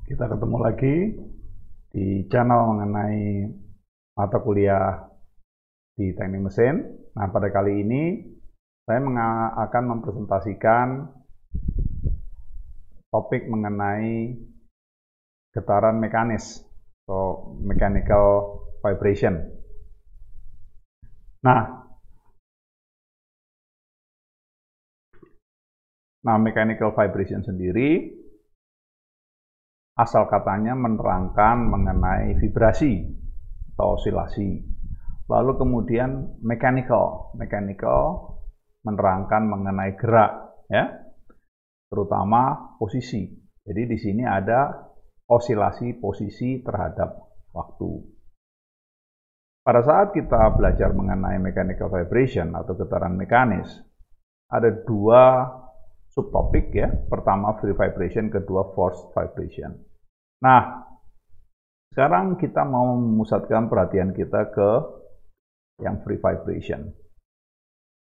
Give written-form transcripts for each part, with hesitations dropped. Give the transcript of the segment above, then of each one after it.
Kita ketemu lagi di channel mengenai mata kuliah di teknik mesin. Nah, pada kali ini saya akan mempresentasikan topik mengenai getaran mekanis atau mechanical vibration. Nah, mechanical vibration sendiri asal katanya menerangkan mengenai vibrasi atau osilasi. Lalu kemudian mechanical menerangkan mengenai gerak, ya, terutama posisi. Jadi di sini ada osilasi posisi terhadap waktu. Pada saat kita belajar mengenai mechanical vibration atau getaran mekanis, ada dua subtopik, ya. Pertama free vibration, kedua forced vibration. Nah, sekarang kita mau memusatkan perhatian kita ke yang free vibration.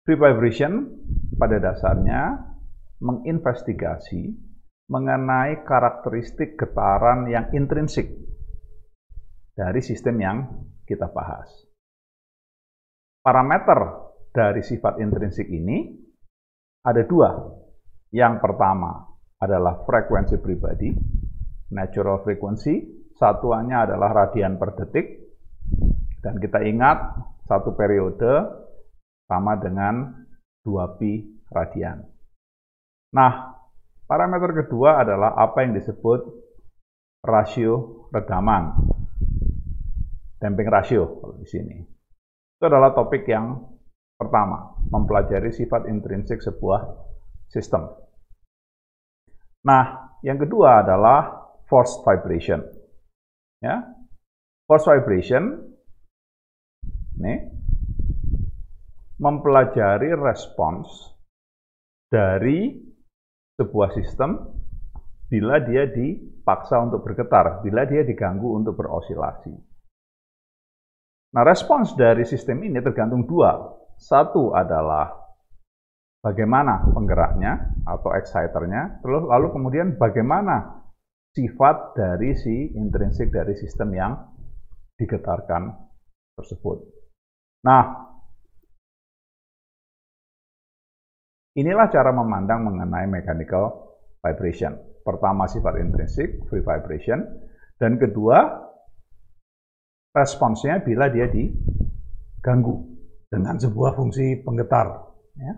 Free vibration pada dasarnya menginvestigasi mengenai karakteristik getaran yang intrinsik dari sistem yang kita bahas. Parameter dari sifat intrinsik ini ada dua. Yang pertama adalah frekuensi pribadi, natural frequency, satuannya adalah radian per detik, dan kita ingat satu periode sama dengan 2pi radian. Nah, parameter kedua adalah apa yang disebut rasio redaman, damping ratio kalau di sini. Itu adalah topik yang pertama, mempelajari sifat intrinsik sebuah sistem. Nah, yang kedua adalah forced vibration. Ya, forced vibration ini mempelajari respons dari sebuah sistem bila dia dipaksa untuk bergetar, bila dia diganggu untuk berosilasi. Nah, respons dari sistem ini tergantung dua. Satu adalah bagaimana penggeraknya atau exciternya, lalu kemudian bagaimana sifat dari si intrinsik dari sistem yang digetarkan tersebut. Nah, inilah cara memandang mengenai mechanical vibration. Pertama sifat intrinsik, free vibration, dan kedua responsnya bila dia diganggu dengan sebuah fungsi penggetar. Ya.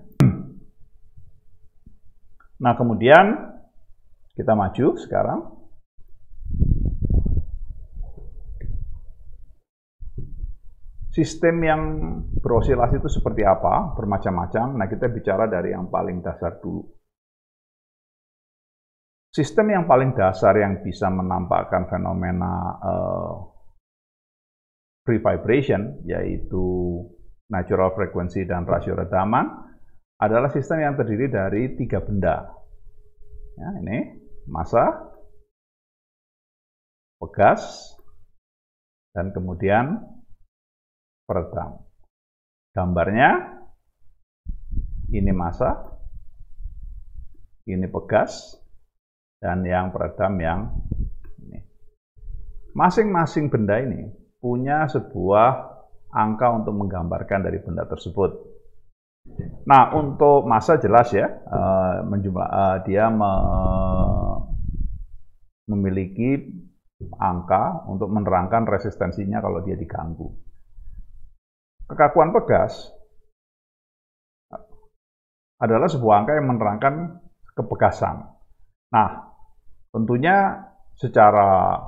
Nah, kemudian kita maju sekarang. Sistem yang berosilasi itu seperti apa? Bermacam-macam. Nah, kita bicara dari yang paling dasar dulu. Sistem yang paling dasar yang bisa menampakkan fenomena free vibration, yaitu natural frequency dan rasio redaman, adalah sistem yang terdiri dari 3 benda. Ya, ini massa, pegas, dan kemudian peredam. Gambarnya, ini massa, ini pegas, dan yang peredam yang ini. Masing-masing benda ini punya sebuah angka untuk menggambarkan dari benda tersebut. Nah, untuk massa jelas ya, dia memiliki angka untuk menerangkan resistensinya kalau dia diganggu. Kekakuan pegas adalah sebuah angka yang menerangkan kepegasan. Nah, tentunya secara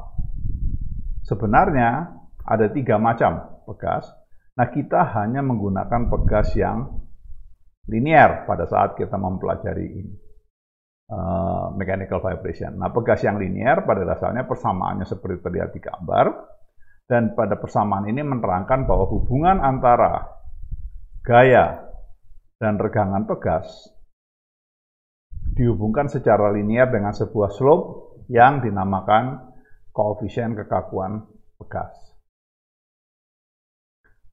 sebenarnya ada 3 macam pegas. Nah, kita hanya menggunakan pegas yang linear pada saat kita mempelajari mechanical vibration. Nah, pegas yang linear pada dasarnya persamaannya seperti terlihat di gambar, dan pada persamaan ini menerangkan bahwa hubungan antara gaya dan regangan pegas dihubungkan secara linear dengan sebuah slope yang dinamakan koefisien kekakuan pegas.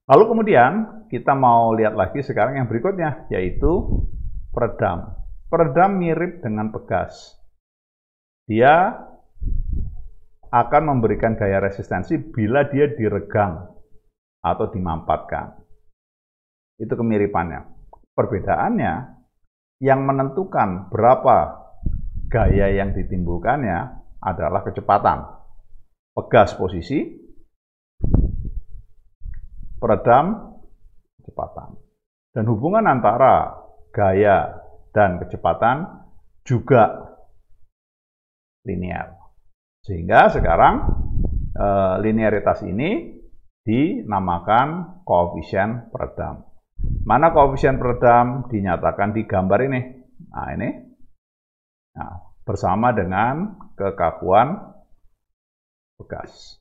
Lalu kemudian kita mau lihat lagi sekarang yang berikutnya, yaitu peredam. Peredam mirip dengan pegas. Dia akan memberikan gaya resistensi bila dia diregang atau dimampatkan. Itu kemiripannya. Perbedaannya, yang menentukan berapa gaya yang ditimbulkannya adalah kecepatan. Pegas posisi, peredam kecepatan. Dan hubungan antara gaya dan kecepatan juga linear. Sehingga sekarang linearitas ini dinamakan koefisien peredam. Mana koefisien peredam dinyatakan di gambar ini. Nah, ini. Nah, bersama dengan kekakuan pegas.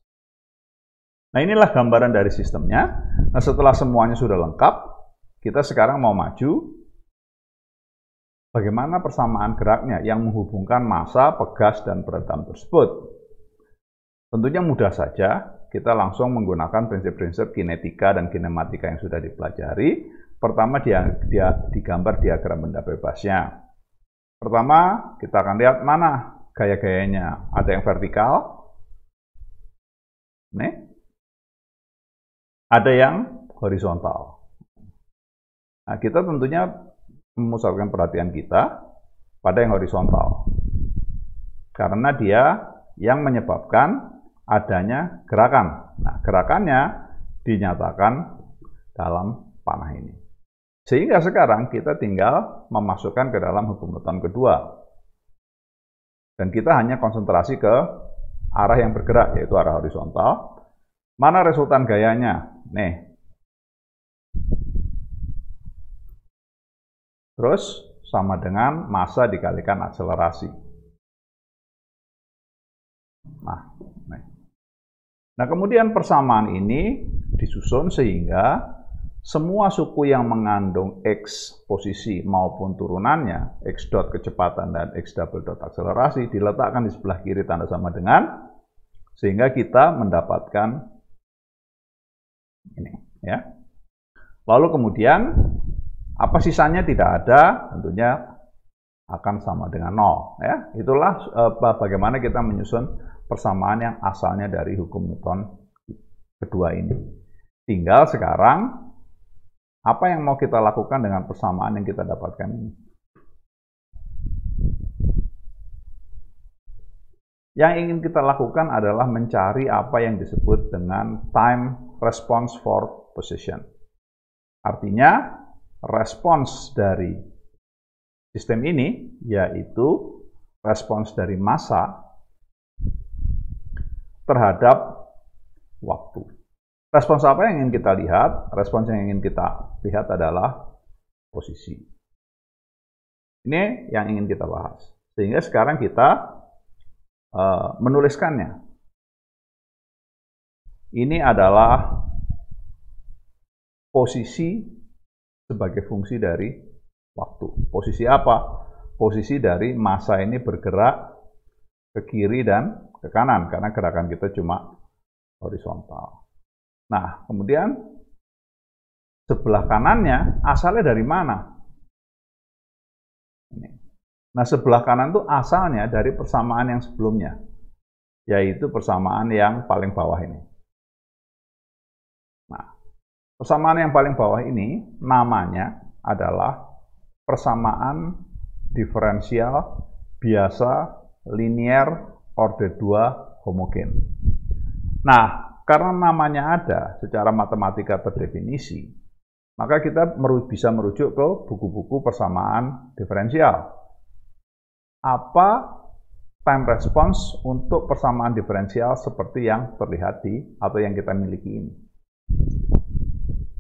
Nah, inilah gambaran dari sistemnya. Nah, setelah semuanya sudah lengkap, kita sekarang mau maju. Bagaimana persamaan geraknya yang menghubungkan massa, pegas, dan peredam tersebut? Tentunya mudah saja, kita langsung menggunakan prinsip-prinsip kinetika dan kinematika yang sudah dipelajari. Pertama, digambar diagram benda bebasnya. Pertama, kita akan lihat mana gaya-gayanya. Ada yang vertikal, nih. Ada yang horizontal. Nah, kita tentunya memusatkan perhatian kita pada yang horizontal. Karena dia yang menyebabkan adanya gerakan. Nah, gerakannya dinyatakan dalam panah ini. Sehingga sekarang kita tinggal memasukkan ke dalam hukum Newton kedua. Dan kita hanya konsentrasi ke arah yang bergerak, yaitu arah horizontal. Mana resultan gayanya? Nih. Terus sama dengan massa dikalikan akselerasi. Nah, kemudian persamaan ini disusun sehingga semua suku yang mengandung X posisi maupun turunannya, X dot kecepatan dan X double dot akselerasi, diletakkan di sebelah kiri tanda sama dengan, sehingga kita mendapatkan ini. Ya. Lalu kemudian, apa sisanya tidak ada, tentunya akan sama dengan 0. Ya. Itulah bagaimana kita menyusun persamaan yang asalnya dari hukum Newton kedua ini. Tinggal sekarang, apa yang mau kita lakukan dengan persamaan yang kita dapatkan ini? Yang ingin kita lakukan adalah mencari apa yang disebut dengan time response for position. Artinya, respons dari sistem ini yaitu respons dari massa terhadap waktu. Respons apa yang ingin kita lihat? Respons yang ingin kita lihat adalah posisi. Ini yang ingin kita bahas. Sehingga sekarang kita menuliskannya. Ini adalah posisi sebagai fungsi dari waktu. Posisi apa? Posisi dari massa ini bergerak ke kiri dan ke kanan, karena gerakan kita cuma horizontal. Nah, kemudian sebelah kanannya asalnya dari mana? Nah, sebelah kanan itu asalnya dari persamaan yang sebelumnya, yaitu persamaan yang paling bawah ini. Nah, persamaan yang paling bawah ini namanya adalah persamaan diferensial biasa linear order 2 homogen. Nah, karena namanya ada secara matematika terdefinisi, maka kita bisa merujuk ke buku-buku persamaan diferensial. Apa time response untuk persamaan diferensial seperti yang terlihat atau yang kita miliki ini?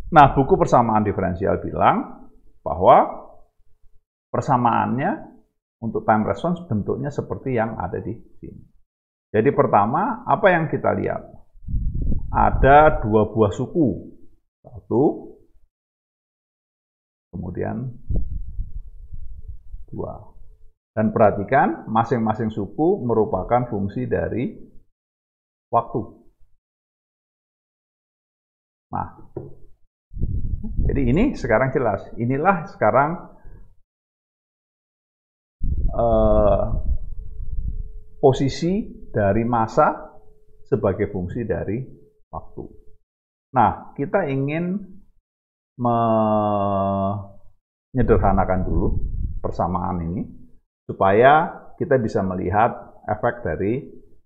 Nah, buku persamaan diferensial bilang bahwa persamaannya untuk time response bentuknya seperti yang ada di sini. Jadi pertama, apa yang kita lihat? Ada dua buah suku. Satu, kemudian dua. Dan perhatikan, masing-masing suku merupakan fungsi dari waktu. Nah, jadi ini sekarang jelas. Inilah sekarang posisi dari massa sebagai fungsi dari waktu. Nah, kita ingin menyederhanakan dulu persamaan ini supaya kita bisa melihat efek dari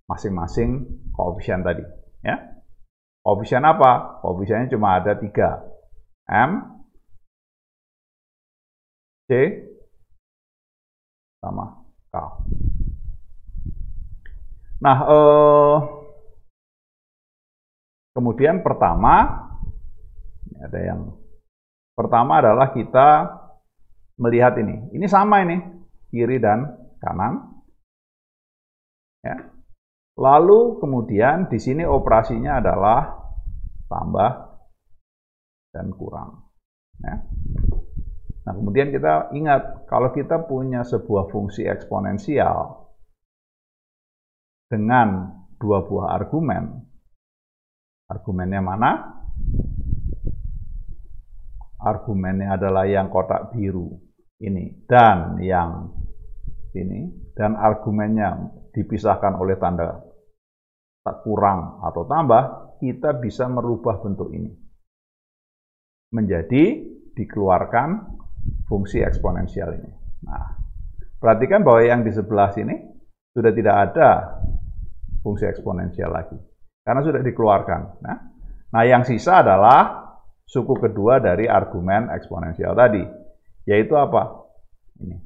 masing-masing koefisien tadi. Ya. Koefisien apa? Koefisiennya cuma ada 3. M, C, sama K. Nah, kemudian pertama adalah kita melihat ini. Ini sama ini, kiri dan kanan. Ya. Lalu kemudian di sini operasinya adalah tambah dan kurang. Ya. Nah, kemudian kita ingat, kalau kita punya sebuah fungsi eksponensial dengan dua buah argumen, argumennya mana? Argumennya adalah yang kotak biru ini dan yang ini, dan argumennya dipisahkan oleh tanda kurang atau tambah, kita bisa merubah bentuk ini menjadi dikeluarkan fungsi eksponensial ini. Nah, perhatikan bahwa yang di sebelah sini sudah tidak ada fungsi eksponensial lagi, karena sudah dikeluarkan. Nah, yang sisa adalah suku kedua dari argumen eksponensial tadi, yaitu apa? Ini.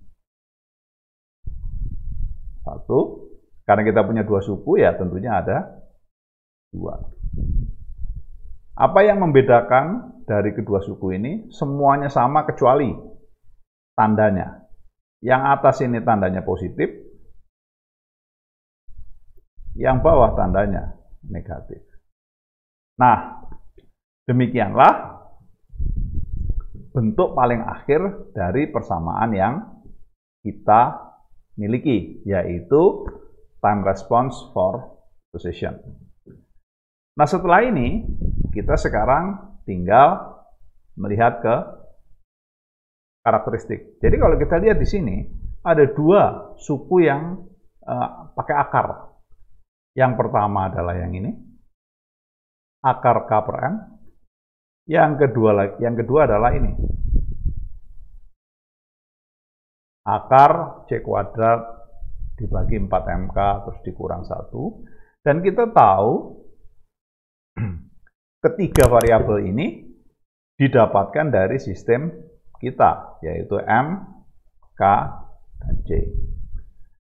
1, karena kita punya 2 suku, ya tentunya ada 2. Apa yang membedakan dari kedua suku ini? Semuanya sama kecuali tandanya. Yang atas ini tandanya positif, yang bawah tandanya negatif. Nah, demikianlah bentuk paling akhir dari persamaan yang kita miliki, yaitu time response for position. Nah, setelah ini kita sekarang tinggal melihat ke karakteristik. Jadi kalau kita lihat di sini ada 2 suku yang pakai akar. Yang pertama adalah yang ini, akar K per M. Yang kedua adalah ini, akar C kuadrat dibagi 4MK terus dikurang 1. Dan kita tahu ketiga variabel ini didapatkan dari sistem kita, yaitu M, K, dan C.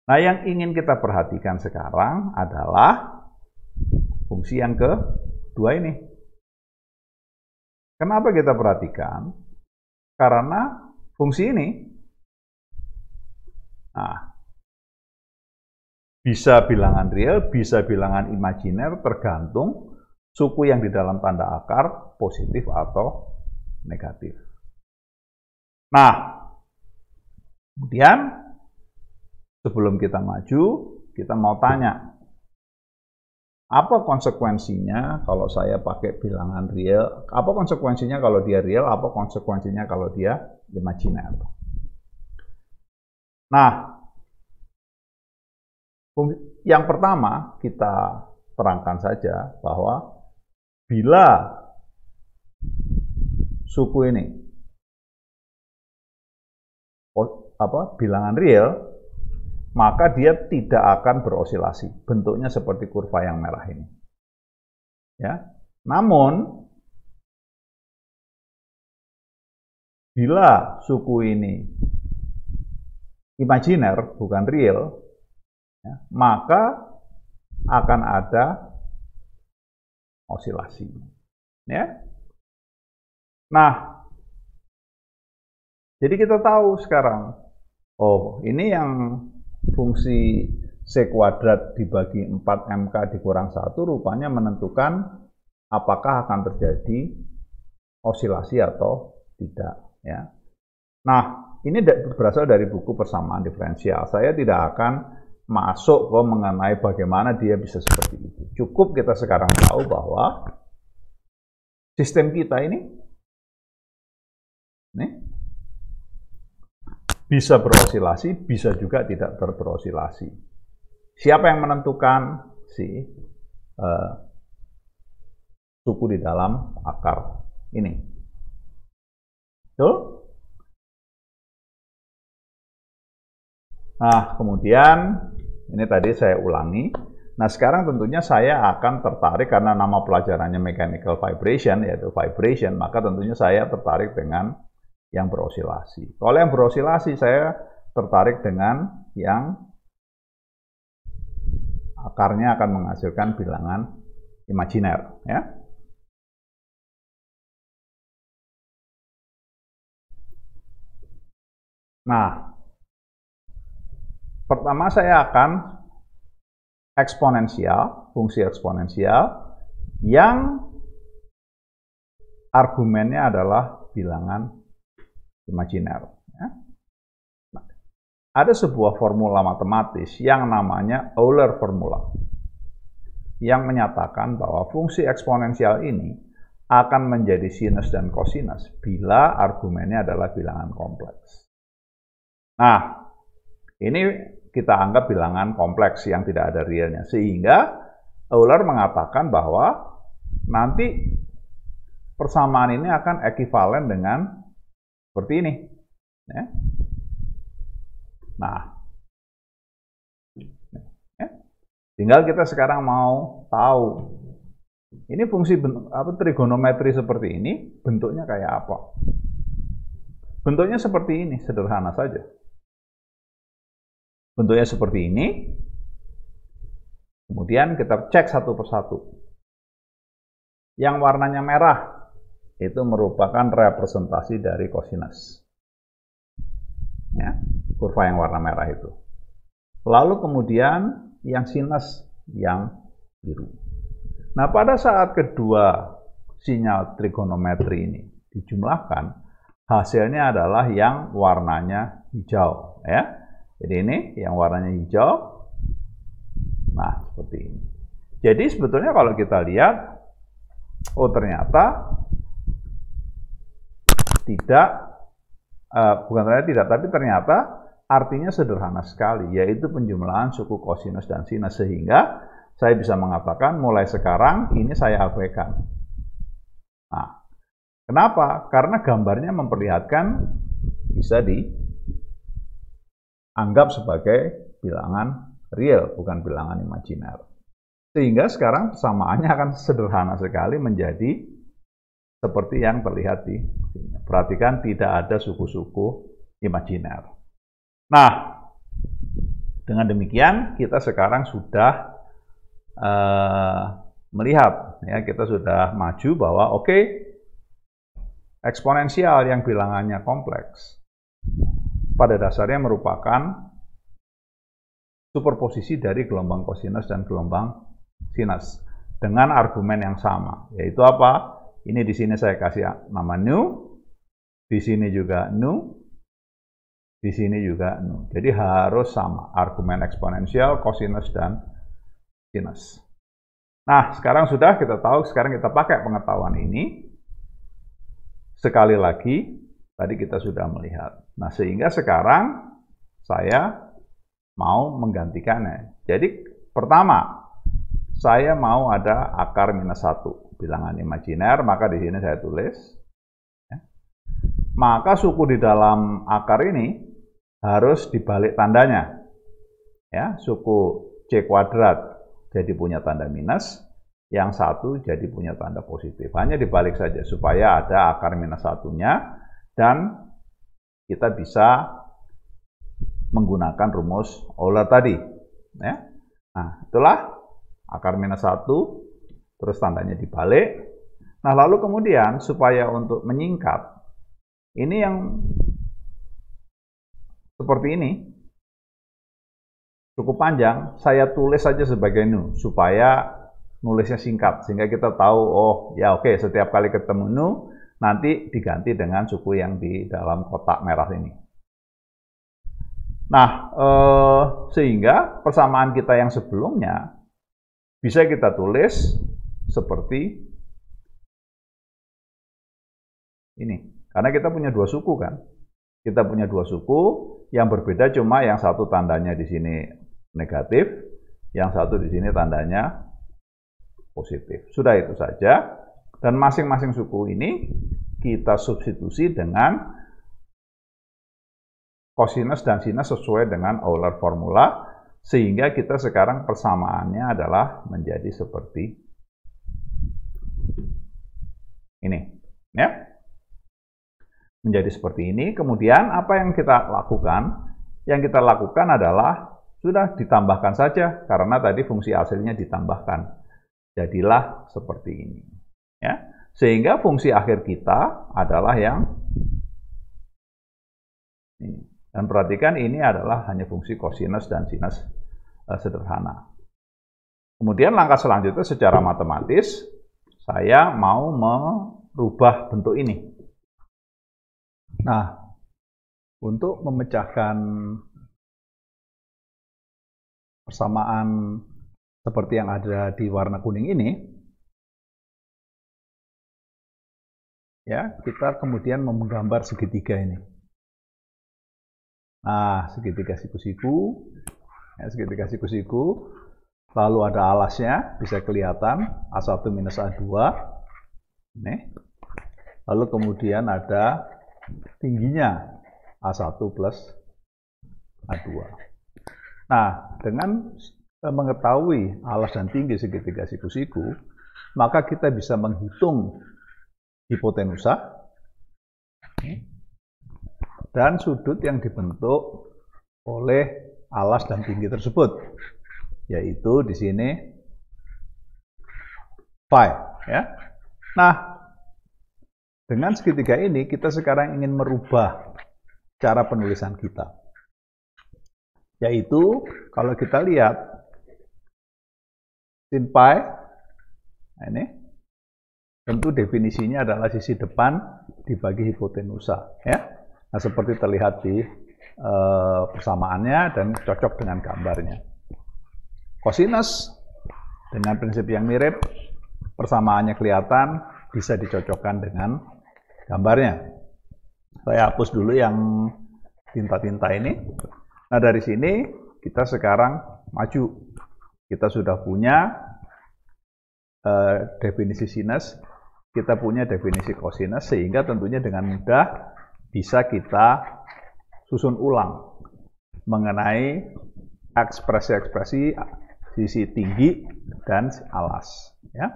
Nah, yang ingin kita perhatikan sekarang adalah fungsi yang kedua ini. Kenapa kita perhatikan? Karena fungsi ini bisa bilangan real, bisa bilangan imajiner, tergantung suku yang di dalam tanda akar positif atau negatif. Nah, kemudian sebelum kita maju, kita mau tanya, apa konsekuensinya kalau saya pakai bilangan real? Apa konsekuensinya kalau dia real? Apa konsekuensinya kalau dia imajiner? Nah, yang pertama kita terangkan saja bahwa bila suku ini bilangan real, maka dia tidak akan berosilasi. Bentuknya seperti kurva yang merah ini. Ya. Namun, bila suku ini imajiner, bukan real, ya, maka akan ada osilasi. Ya. Nah, jadi kita tahu sekarang, oh ini yang fungsi C kuadrat dibagi 4MK dikurang 1 rupanya menentukan apakah akan terjadi osilasi atau tidak. Ya. Nah, ini berasal dari buku persamaan diferensial. Saya tidak akan masuk ke mengenai bagaimana dia bisa seperti itu. Cukup kita sekarang tahu bahwa sistem kita ini bisa berosilasi, bisa juga tidak berosilasi. Siapa yang menentukan? Si suku di dalam akar ini. Betul? Nah, kemudian ini tadi saya ulangi. Nah, sekarang tentunya saya akan tertarik karena nama pelajarannya mechanical vibration, yaitu vibration, maka tentunya saya tertarik dengan yang berosilasi. Kalau yang berosilasi, saya tertarik dengan yang akarnya akan menghasilkan bilangan imajiner, ya. Nah, pertama saya akan eksponensial, fungsi eksponensial yang argumennya adalah bilangan imajiner. Ya. Nah, ada sebuah formula matematis yang namanya Euler formula yang menyatakan bahwa fungsi eksponensial ini akan menjadi sinus dan kosinus bila argumennya adalah bilangan kompleks. Nah, ini kita anggap bilangan kompleks yang tidak ada realnya. Sehingga Euler mengatakan bahwa nanti persamaan ini akan ekivalen dengan seperti ini. Ya. Nah, ya. Tinggal kita sekarang mau tahu ini fungsi trigonometri seperti ini bentuknya kayak apa. Bentuknya seperti ini, sederhana saja. Bentuknya seperti ini, kemudian kita cek satu persatu. Yang warnanya merah, itu merupakan representasi dari kosinus. Ya, kurva yang warna merah itu. Lalu kemudian yang sinus yang biru. Nah, pada saat kedua sinyal trigonometri ini dijumlahkan, hasilnya adalah yang warnanya hijau. Ya. Jadi ini yang warnanya hijau. Nah, seperti ini. Jadi sebetulnya kalau kita lihat, oh ternyata tapi ternyata artinya sederhana sekali, yaitu penjumlahan suku kosinus dan sinus, sehingga saya bisa mengatakan mulai sekarang ini saya abaikan. Nah, kenapa? Karena gambarnya memperlihatkan bisa dianggap sebagai bilangan real, bukan bilangan imajiner. Sehingga sekarang persamaannya akan sederhana sekali menjadi seperti yang terlihat di sini. Perhatikan tidak ada suku-suku imajiner. Nah, dengan demikian kita sekarang sudah melihat, ya, kita sudah maju bahwa oke, eksponensial yang bilangannya kompleks pada dasarnya merupakan superposisi dari gelombang kosinus dan gelombang sinus dengan argumen yang sama, yaitu apa? Ini di sini saya kasih nama nu, di sini juga nu, di sini juga nu. Jadi harus sama argumen eksponensial, kosinus dan sinus. Nah, sekarang sudah kita tahu, sekarang kita pakai pengetahuan ini. Sekali lagi, tadi kita sudah melihat. Nah, sehingga sekarang saya mau menggantikannya. Jadi, pertama, saya mau ada akar minus 1, bilangan imajiner, maka di sini saya tulis. Maka suku di dalam akar ini harus dibalik tandanya. Ya, suku C kuadrat jadi punya tanda minus, yang satu jadi punya tanda positif. Hanya dibalik saja supaya ada akar minus 1-nya dan kita bisa menggunakan rumus Euler tadi. Ya. Nah, itulah akar minus 1, terus tandanya dibalik. Nah, lalu kemudian supaya untuk menyingkat, ini yang seperti ini, cukup panjang, saya tulis saja sebagai nu, supaya nulisnya singkat, sehingga kita tahu, oh ya oke, setiap kali ketemu nu, nanti diganti dengan suku yang di dalam kotak merah ini. Nah, sehingga persamaan kita yang sebelumnya bisa kita tulis seperti ini. Karena kita punya dua suku kan. Kita punya dua suku, yang berbeda cuma yang satu tandanya di sini negatif, yang satu di sini tandanya positif. Sudah itu saja. Dan masing-masing suku ini kita substitusi dengan cosinus dan sinus sesuai dengan Euler formula, sehingga kita sekarang persamaannya adalah menjadi seperti ini, ya. Menjadi seperti ini. Kemudian apa yang kita lakukan? Yang kita lakukan adalah sudah ditambahkan saja, karena tadi fungsi hasilnya ditambahkan. Jadilah seperti ini. Ya. Sehingga fungsi akhir kita adalah yang ini. Dan perhatikan ini adalah hanya fungsi kosinus dan sinus sederhana. Kemudian langkah selanjutnya secara matematis, saya mau merubah bentuk ini. Nah, untuk memecahkan persamaan seperti yang ada di warna kuning ini, ya, kita kemudian menggambar segitiga ini. Nah, segitiga siku-siku, ya, segitiga siku-siku, lalu ada alasnya, bisa kelihatan A1 minus A2, ini. Lalu kemudian ada tingginya A1 plus A2. Nah, dengan mengetahui alas dan tinggi segitiga siku-siku, maka kita bisa menghitung hipotenusa dan sudut yang dibentuk oleh alas dan tinggi tersebut, yaitu di sini phi, ya. Nah, dengan segitiga ini kita sekarang ingin merubah cara penulisan kita, yaitu kalau kita lihat sin pi, nah ini tentu definisinya adalah sisi depan dibagi hipotenusa, ya. Nah, seperti terlihat di persamaannya dan cocok dengan gambarnya. Kosinus dengan prinsip yang mirip, persamaannya kelihatan, bisa dicocokkan dengan gambarnya. Saya hapus dulu yang tinta-tinta ini. Nah, dari sini kita sekarang maju. Kita sudah punya definisi sinus, kita punya definisi kosinus, sehingga tentunya dengan mudah bisa kita susun ulang mengenai ekspresi-ekspresi sisi tinggi dan alas, ya.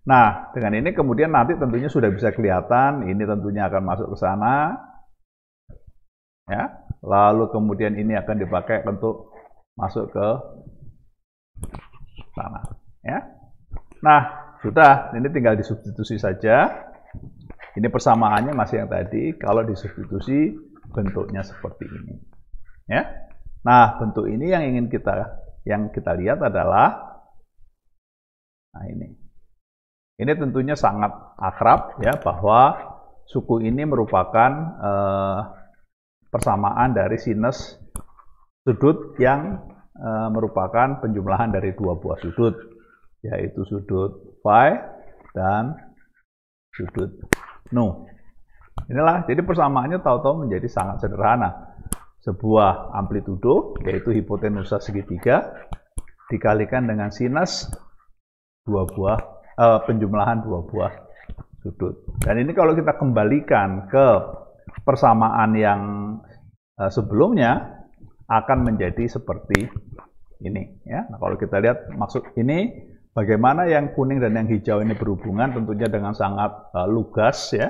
Nah, dengan ini kemudian nanti tentunya sudah bisa kelihatan, ini tentunya akan masuk ke sana, ya. Lalu kemudian ini akan dipakai untuk masuk ke sana, ya. Nah, sudah, ini tinggal disubstitusi saja. Ini persamaannya masih yang tadi, kalau disubstitusi bentuknya seperti ini, ya. Nah, bentuk ini yang ingin kita lihat adalah, nah ini. Ini tentunya sangat akrab, ya, bahwa suku ini merupakan persamaan dari sinus sudut yang merupakan penjumlahan dari dua buah sudut, yaitu sudut phi dan sudut nu. Inilah, jadi persamaannya tahu-tahu menjadi sangat sederhana. Sebuah amplitudo, yaitu hipotenusa segitiga, dikalikan dengan sinus penjumlahan dua buah sudut. Dan ini kalau kita kembalikan ke persamaan yang sebelumnya, akan menjadi seperti ini, ya. Nah, kalau kita lihat maksud ini, bagaimana yang kuning dan yang hijau ini berhubungan, tentunya dengan sangat lugas, ya,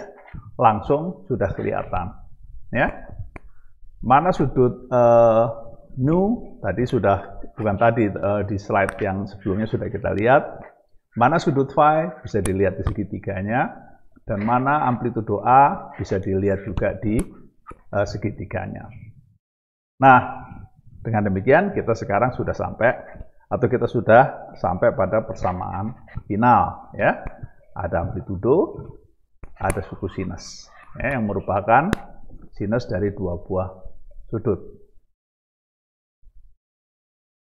langsung sudah kelihatan, ya. Mana sudut nu tadi sudah, bukan tadi, di slide yang sebelumnya sudah kita lihat. Mana sudut phi bisa dilihat di segitiganya, dan mana amplitudo A bisa dilihat juga di segitiganya. Nah, dengan demikian kita sekarang sudah sampai, atau kita sudah sampai pada persamaan final, ya. Ada amplitudo, ada suku sinus, ya, yang merupakan sinus dari dua buah sudut.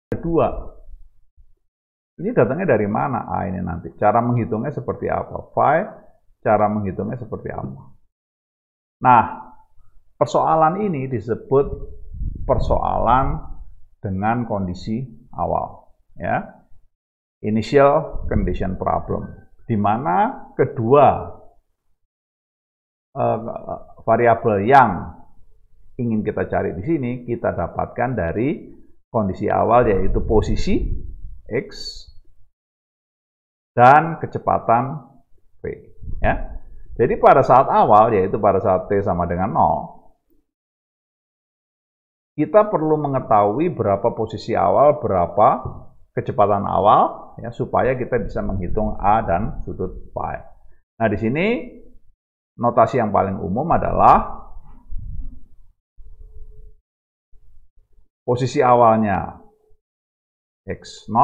Kedua, ini datangnya dari mana A ini nanti? Cara menghitungnya seperti apa? Phi, cara menghitungnya seperti apa? Nah, persoalan ini disebut persoalan dengan kondisi awal, ya. initial condition problem, di mana kedua variabel yang ingin kita cari di sini kita dapatkan dari kondisi awal, yaitu posisi X dan kecepatan V. Ya. Jadi pada saat awal, yaitu pada saat T sama dengan 0, kita perlu mengetahui berapa posisi awal, berapa kecepatan awal, ya, supaya kita bisa menghitung A dan sudut phi. Nah, di sini notasi yang paling umum adalah posisi awalnya X0,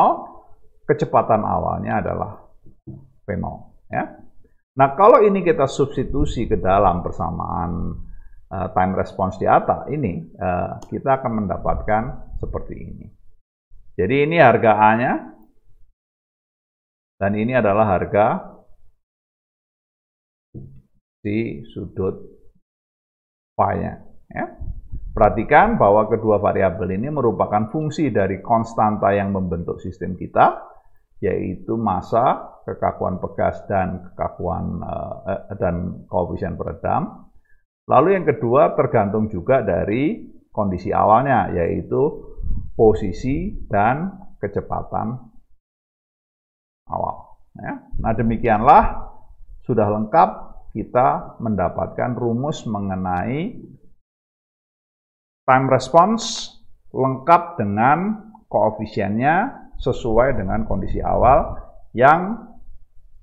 kecepatan awalnya adalah V0. Ya. Nah, kalau ini kita substitusi ke dalam persamaan time response di atas ini, kita akan mendapatkan seperti ini. Jadi ini harga A-nya, dan ini adalah harga di sudut phi-nya. Ya. Perhatikan bahwa kedua variabel ini merupakan fungsi dari konstanta yang membentuk sistem kita, yaitu massa, kekakuan pegas, dan kekakuan dan koefisien peredam. Lalu yang kedua tergantung juga dari kondisi awalnya, yaitu posisi dan kecepatan awal. Ya. Nah, demikianlah sudah lengkap kita mendapatkan rumus mengenai time response lengkap dengan koefisiennya sesuai dengan kondisi awal yang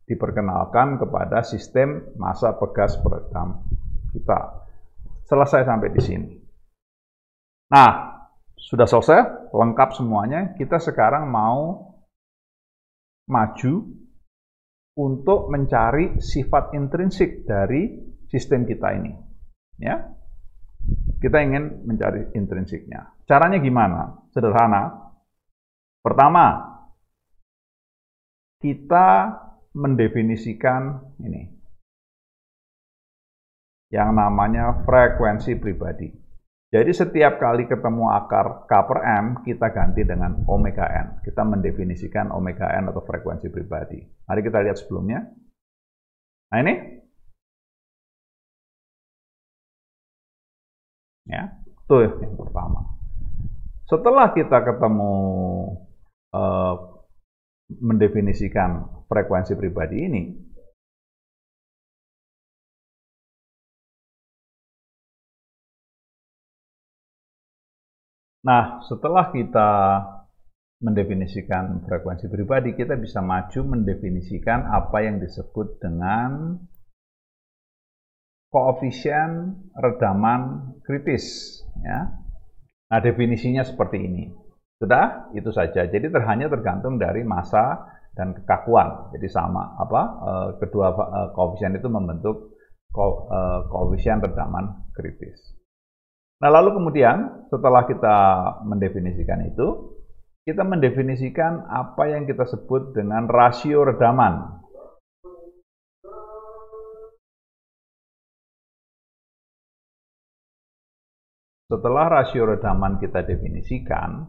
diperkenalkan kepada sistem massa pegas peredam kita. Selesai sampai di sini. Nah, sudah selesai, lengkap semuanya. Kita sekarang mau maju untuk mencari sifat intrinsik dari sistem kita ini. Ya. Kita ingin mencari intrinsiknya. Caranya gimana? Sederhana. Pertama, kita mendefinisikan ini, yang namanya frekuensi pribadi. Jadi setiap kali ketemu akar K per M, kita ganti dengan omega N. Kita mendefinisikan omega N atau frekuensi pribadi. Mari kita lihat sebelumnya. Nah, ini. Ya, itu yang pertama. Setelah kita ketemu mendefinisikan frekuensi pribadi ini, nah, setelah kita mendefinisikan frekuensi pribadi, kita bisa maju mendefinisikan apa yang disebut dengan koefisien redaman kritis. Ya. Nah, definisinya seperti ini. Sudah, itu saja. Jadi hanya tergantung dari massa dan kekakuan. Jadi sama, kedua koefisien itu membentuk koefisien redaman kritis. Nah, lalu kemudian setelah kita mendefinisikan itu, kita mendefinisikan apa yang kita sebut dengan rasio redaman. Setelah rasio redaman kita definisikan,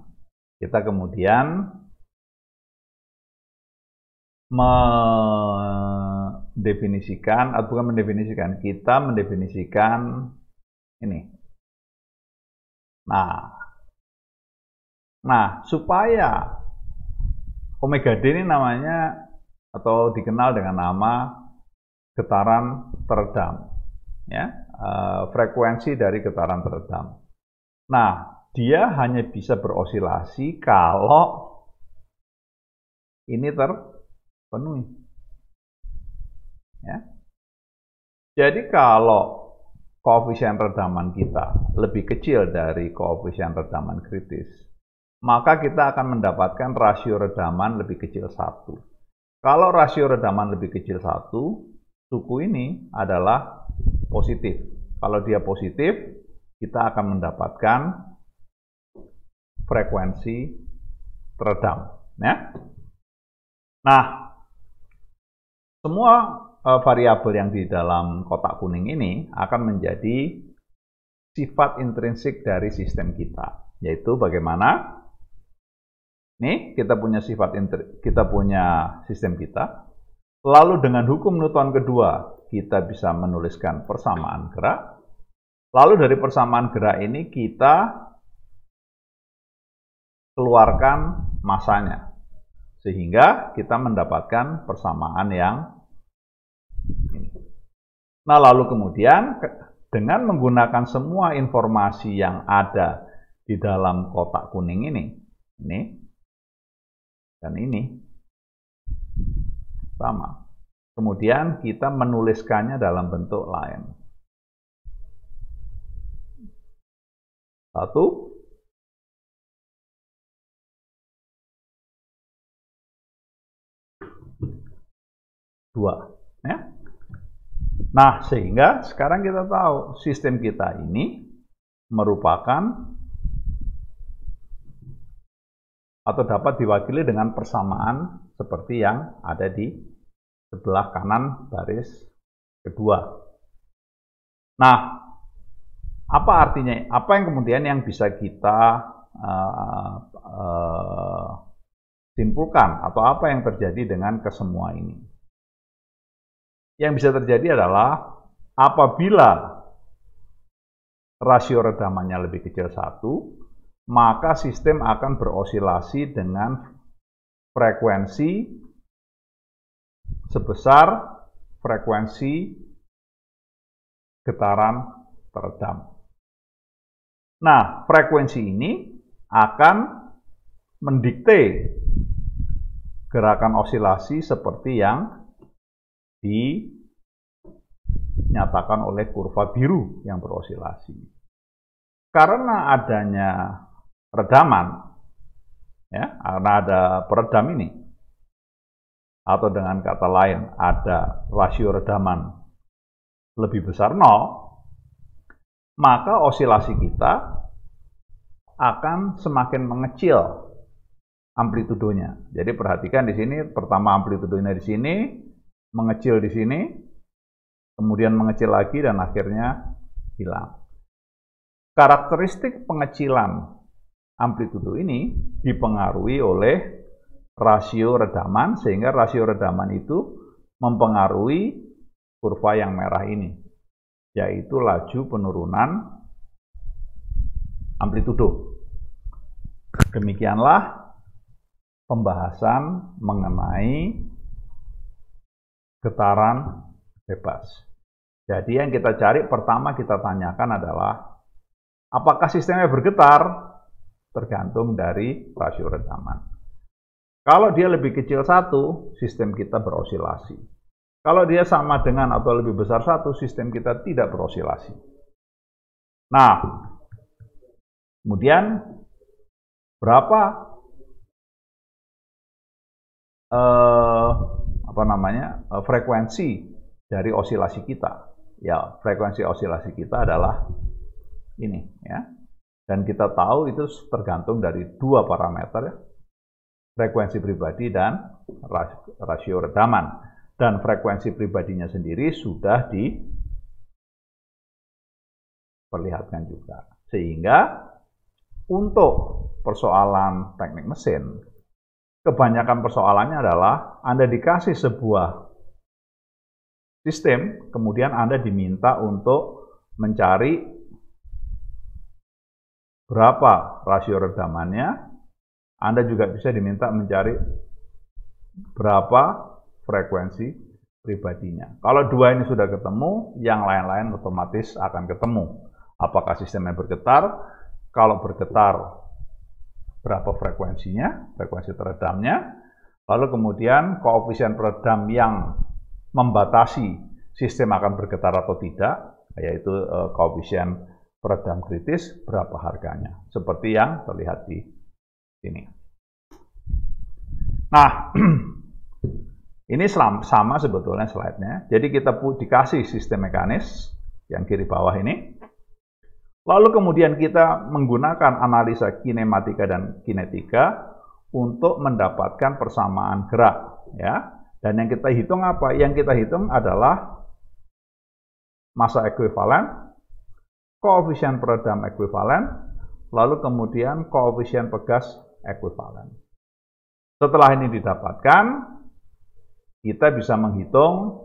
kita kemudian kita mendefinisikan ini. Nah, supaya omega D ini namanya atau dikenal dengan nama getaran teredam, ya, frekuensi dari getaran teredam. Nah, dia hanya bisa berosilasi kalau ini terpenuhi. Ya. Jadi kalau koefisien redaman kita lebih kecil dari koefisien redaman kritis, maka kita akan mendapatkan rasio redaman lebih kecil 1. Kalau rasio redaman lebih kecil 1, suku ini adalah positif. Kalau dia positif, kita akan mendapatkan frekuensi teredam. Ya. Nah, semua variabel yang di dalam kotak kuning ini akan menjadi sifat intrinsik dari sistem kita, yaitu bagaimana Nih, kita punya sistem kita. Lalu dengan hukum Newton kedua, kita bisa menuliskan persamaan gerak. Lalu dari persamaan gerak ini kita keluarkan masanya. Sehingga kita mendapatkan persamaan yang ini. Nah, lalu kemudian dengan menggunakan semua informasi yang ada di dalam kotak kuning ini dan ini sama. Kemudian kita menuliskannya dalam bentuk lain. 1, 2, ya. Nah, sehingga sekarang kita tahu sistem kita ini merupakan atau dapat diwakili dengan persamaan seperti yang ada di sebelah kanan baris kedua. Nah, apa artinya? Apa yang kemudian yang bisa kita simpulkan atau apa yang terjadi dengan kesemua ini? Yang bisa terjadi adalah apabila rasio redamannya lebih kecil 1, maka sistem akan berosilasi dengan frekuensi sebesar frekuensi getaran teredam. Nah, frekuensi ini akan mendikte gerakan osilasi seperti yang dinyatakan oleh kurva biru yang berosilasi. Karena adanya redaman, ya, karena ada peredam ini, atau dengan kata lain ada rasio redaman lebih besar 0, maka osilasi kita akan semakin mengecil amplitudonya. Jadi perhatikan di sini, pertama amplitudonya di sini, mengecil di sini, kemudian mengecil lagi dan akhirnya hilang. Karakteristik pengecilan amplitudo ini dipengaruhi oleh rasio redaman, sehingga rasio redaman itu mempengaruhi kurva yang merah ini, yaitu laju penurunan amplitudo. Demikianlah pembahasan mengenai getaran bebas. Jadi yang kita cari pertama kita tanyakan adalah apakah sistemnya bergetar? Tergantung dari rasio redaman. Kalau dia lebih kecil 1, sistem kita berosilasi. Kalau dia sama dengan atau lebih besar 1, sistem kita tidak berosilasi. Nah, kemudian berapa frekuensi dari osilasi kita? Ya, frekuensi osilasi kita adalah ini, ya. Dan kita tahu itu tergantung dari 2 parameter, ya. Frekuensi pribadi dan rasio redaman. Dan frekuensi pribadinya sendiri sudah diperlihatkan juga. Sehingga untuk persoalan teknik mesin, kebanyakan persoalannya adalah Anda dikasih sebuah sistem, kemudian Anda diminta untuk mencari berapa rasio redamannya. Anda juga bisa diminta mencari berapa frekuensi pribadinya. Kalau 2 ini sudah ketemu, yang lain-lain otomatis akan ketemu. Apakah sistemnya bergetar? Kalau bergetar, berapa frekuensinya, frekuensi teredamnya. Lalu kemudian koefisien peredam yang membatasi sistem akan bergetar atau tidak, yaitu koefisien peredam kritis, berapa harganya, seperti yang terlihat di sini. Nah, ini sama sebetulnya slide-nya. Jadi kita dikasih sistem mekanis yang kiri bawah ini, lalu kemudian kita menggunakan analisa kinematika dan kinetika untuk mendapatkan persamaan gerak, ya. Dan yang kita hitung apa? Yang kita hitung adalah massa ekuivalen, koefisien peredam ekuivalen, lalu kemudian koefisien pegas ekuivalen. Setelah ini didapatkan, kita bisa menghitung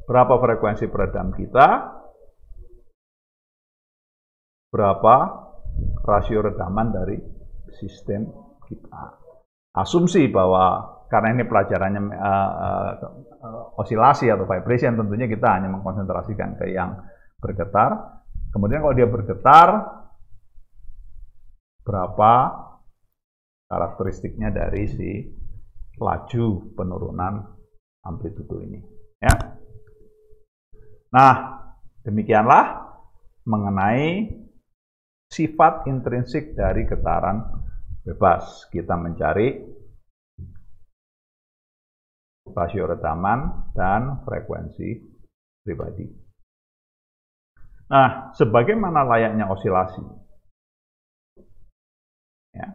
berapa frekuensi peredam kita, berapa rasio redaman dari sistem kita. Asumsi bahwa karena ini pelajarannya osilasi atau vibration, tentunya kita hanya mengkonsentrasikan ke yang bergetar. Kemudian kalau dia bergetar, berapa karakteristiknya dari si laju penurunan amplitudo ini. Ya. Nah, demikianlah mengenai sifat intrinsik dari getaran bebas. Kita mencari rasio redaman dan frekuensi pribadi. Nah, sebagaimana layaknya osilasi, ya,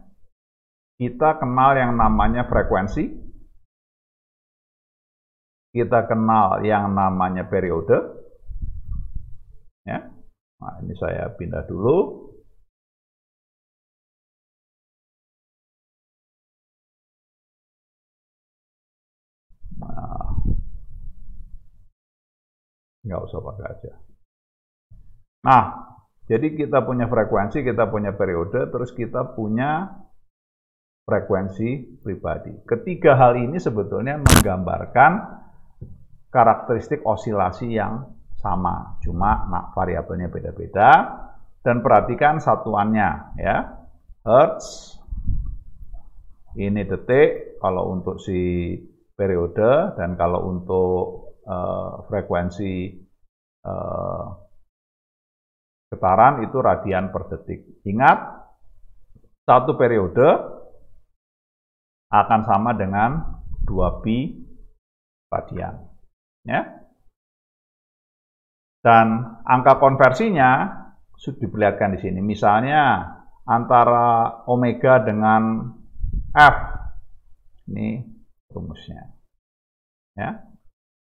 kita kenal yang namanya frekuensi, kita kenal yang namanya periode. Ya. Nah, ini saya pindah dulu. Nah, nggak usah pakai aja. Nah, jadi kita punya frekuensi, kita punya periode, terus kita punya frekuensi pribadi. Ketiga hal ini sebetulnya menggambarkan karakteristik osilasi yang sama, cuma variabelnya beda-beda. Dan perhatikan satuannya, ya, hertz, ini detik kalau untuk si periode, dan kalau untuk frekuensi getaran itu radian per detik. Ingat, satu periode akan sama dengan 2pi radian. Ya. Dan angka konversinya sudah diperlihatkan di sini. Misalnya antara omega dengan F. Ini rumusnya. Ya.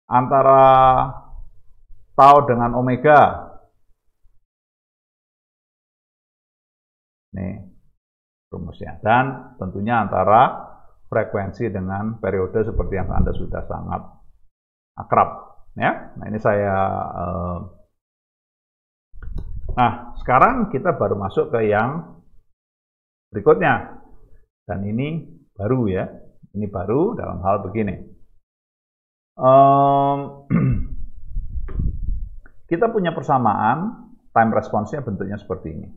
Antara tau dengan omega. Ini rumusnya. Dan tentunya antara frekuensi dengan periode seperti yang Anda sudah sangat akrab. Ya, nah ini saya. Nah, sekarang kita baru masuk ke yang berikutnya, dan ini baru ya. Ini baru dalam hal begini. Kita punya persamaan time response-nya bentuknya seperti ini.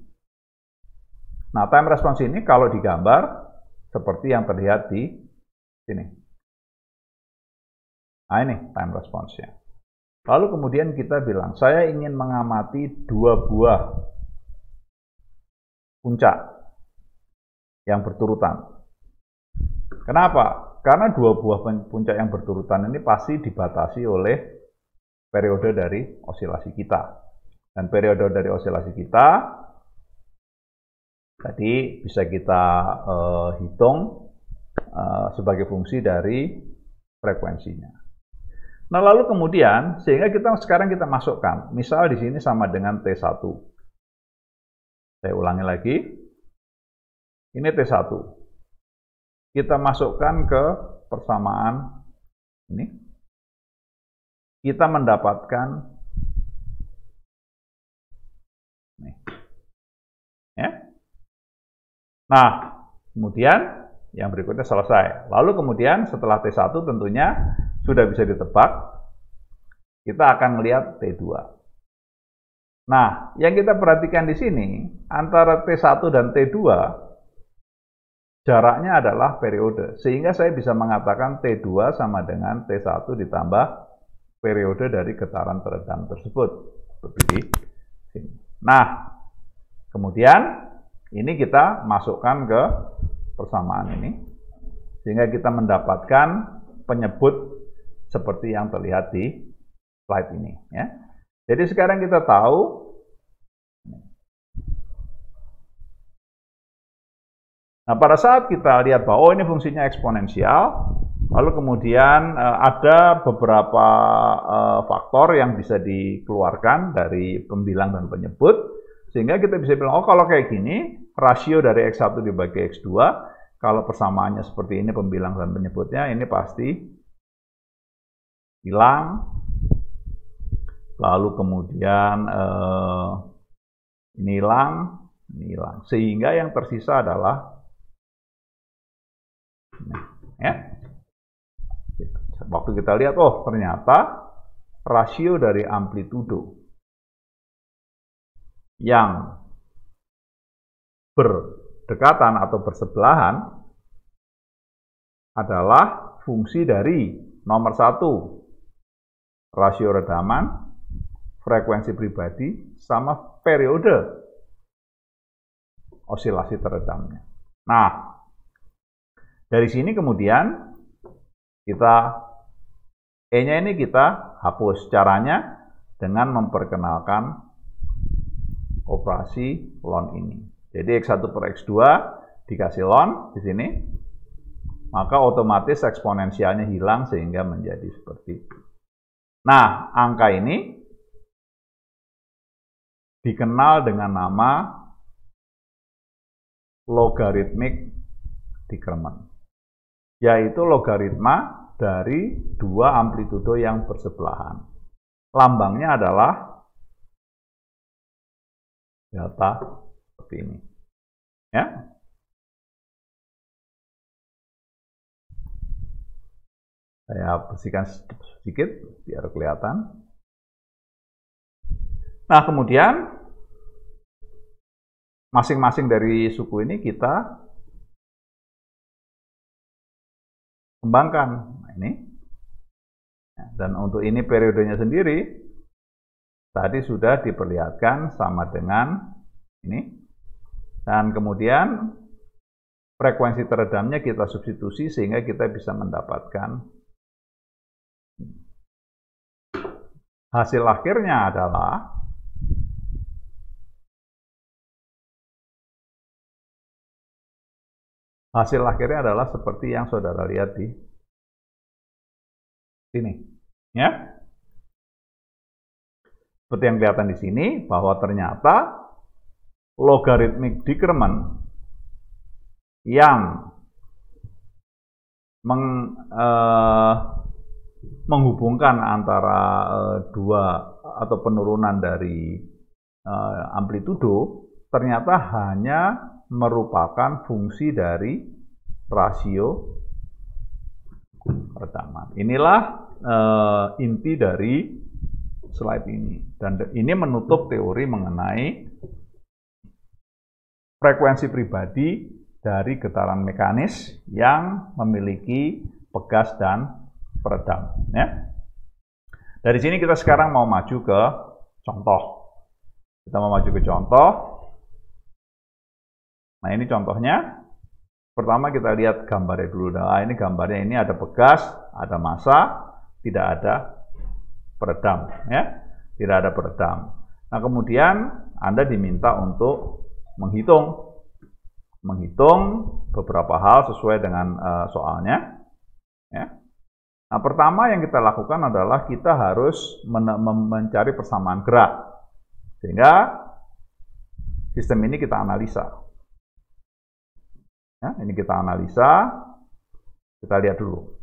Nah, time response ini kalau digambar seperti yang terlihat di sini. Nah, ini time response-nya. Lalu kemudian kita bilang, saya ingin mengamati dua buah puncak yang berturutan. Kenapa? Karena dua buah puncak yang berturutan ini pasti dibatasi oleh periode dari osilasi kita. Dan periode dari osilasi kita tadi bisa kita hitung sebagai fungsi dari frekuensinya. Nah, lalu kemudian, sehingga sekarang kita masukkan, misal di sini sama dengan T1. Saya ulangi lagi. Ini T1. Kita masukkan ke persamaan ini. Kita mendapatkan ini. Ya. Nah, kemudian yang berikutnya selesai. Lalu kemudian setelah T1 tentunya sudah bisa ditebak, kita akan melihat T2. Nah, yang kita perhatikan di sini, antara T1 dan T2, jaraknya adalah periode. Sehingga saya bisa mengatakan T2 sama dengan T1 ditambah periode dari getaran teredam tersebut. Seperti di sini. Nah, kemudian ini kita masukkan ke persamaan ini. Sehingga kita mendapatkan penyebut seperti yang terlihat di slide ini. Ya. Jadi sekarang kita tahu, nah pada saat kita lihat bahwa ini fungsinya eksponensial, lalu kemudian ada beberapa faktor yang bisa dikeluarkan dari pembilang dan penyebut, sehingga kita bisa bilang, oh kalau kayak gini, rasio dari X1 dibagi X2, kalau persamaannya seperti ini pembilang dan penyebutnya, ini pasti hilang. Lalu kemudian ini hilang. Sehingga yang tersisa adalah ya. Waktu kita lihat, oh ternyata rasio dari amplitudo yang berdekatan atau bersebelahan adalah fungsi dari nomor 1, rasio redaman, frekuensi pribadi, sama periode osilasi teredamnya. Nah, dari sini kemudian kita E-nya ini kita hapus. Caranya dengan memperkenalkan operasi ln ini. Jadi X1 per X2 dikasih ln di sini, maka otomatis eksponensialnya hilang sehingga menjadi seperti itu. Nah, angka ini dikenal dengan nama logaritmik decrement, yaitu logaritma dari dua amplitudo yang bersebelahan. Lambangnya adalah delta seperti ini. Ya. Saya bersihkan sedikit biar kelihatan. Nah, kemudian masing-masing dari suku ini kita kembangkan. Nah, ini. Dan untuk ini periodenya sendiri tadi sudah diperlihatkan sama dengan ini. Dan kemudian frekuensi teredamnya kita substitusi sehingga kita bisa mendapatkan hasil akhirnya adalah seperti yang saudara lihat di sini, ya. Seperti yang kelihatan di sini bahwa ternyata logaritmik decrement yang menghubungkan antara dua atau penurunan dari amplitudo ternyata hanya merupakan fungsi dari rasio redaman. Inilah inti dari slide ini. Dan ini menutup teori mengenai frekuensi pribadi dari getaran mekanis yang memiliki pegas dan peredam. Ya. Dari sini kita sekarang mau maju ke contoh. Kita mau maju ke contoh. Nah, ini contohnya. Pertama kita lihat gambarnya dulu. Nah, ini gambarnya, ini ada pegas, ada massa, tidak ada peredam, ya. Tidak ada peredam. Nah, kemudian Anda diminta untuk menghitung beberapa hal sesuai dengan soalnya, ya. Nah, pertama yang kita lakukan adalah kita harus mencari persamaan gerak, sehingga sistem ini kita analisa. Ya, ini kita analisa, kita lihat dulu.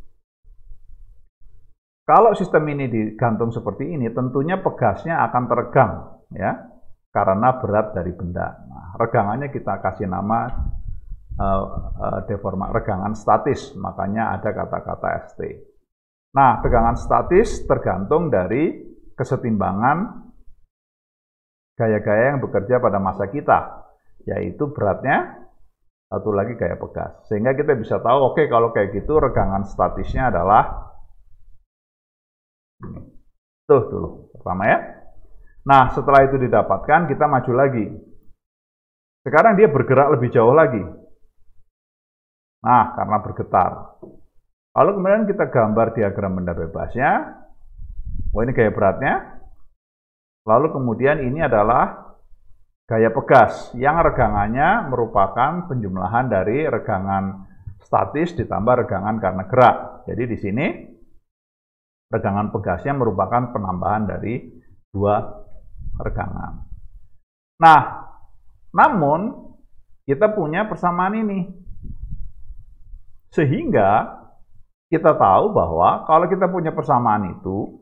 Kalau sistem ini digantung seperti ini, tentunya pegasnya akan teregang, ya, karena berat dari benda. Nah, regangannya kita kasih nama regangan statis, makanya ada kata-kata ST. Nah, tegangan statis tergantung dari kesetimbangan gaya-gaya yang bekerja pada massa kita, yaitu beratnya, satu lagi gaya pegas. Sehingga kita bisa tahu, oke, kalau kayak gitu regangan statisnya adalah ini. Tuh dulu, pertama ya. Nah, setelah itu didapatkan, kita maju lagi. Sekarang dia bergerak lebih jauh lagi. Nah, karena bergetar. Lalu kemudian kita gambar diagram benda bebasnya. Oh, ini gaya beratnya. Lalu kemudian ini adalah gaya pegas, yang regangannya merupakan penjumlahan dari regangan statis ditambah regangan karena gerak. Jadi di sini regangan pegasnya merupakan penambahan dari dua regangan. Nah, namun kita punya persamaan ini. Sehingga kita tahu bahwa kalau kita punya persamaan itu,